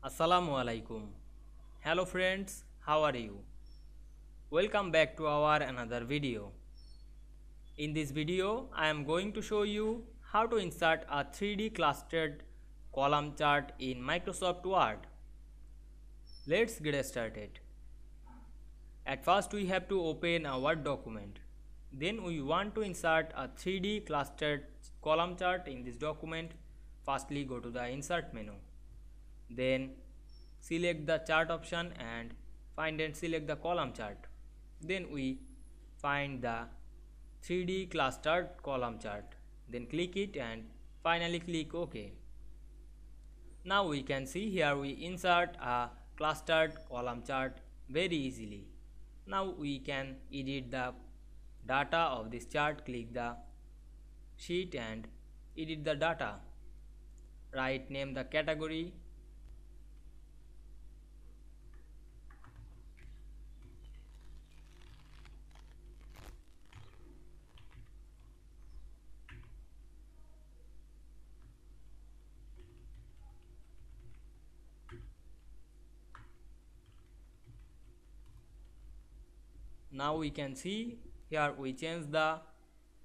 Assalamu Walaikum. Hello friends, how are you? Welcome back to our another video. In this video, I am going to show you how to insert a 3D clustered column chart in Microsoft Word. Let's get started. At first, we have to open a Word document. Then we want to insert a 3D clustered column chart in this document. Firstly, go to the Insert menu. Then select the chart option and find and select the column chart. Then we find the 3D clustered column chart. Then click it and finally click OK. Now we can see here we insert a clustered column chart very easily. Now we can edit the data of this chart. Click the sheet and edit the data. Right, name the category. Now we can see here we change the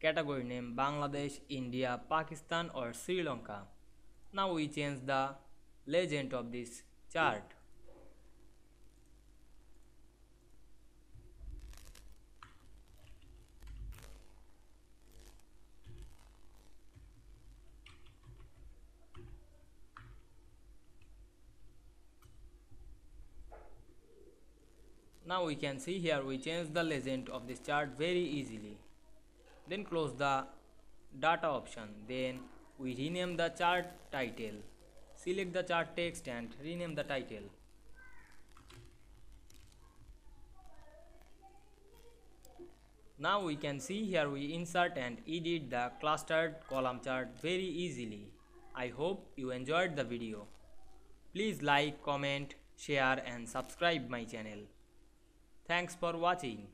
category name Bangladesh, India, Pakistan or Sri Lanka. Now we change the legend of this chart. Now we can see here we change the legend of this chart very easily. Then close the data option. Then we rename the chart title. Select the chart text and rename the title. Now we can see here we insert and edit the clustered column chart very easily. I hope you enjoyed the video. Please like, comment, share and subscribe my channel. Thanks for watching.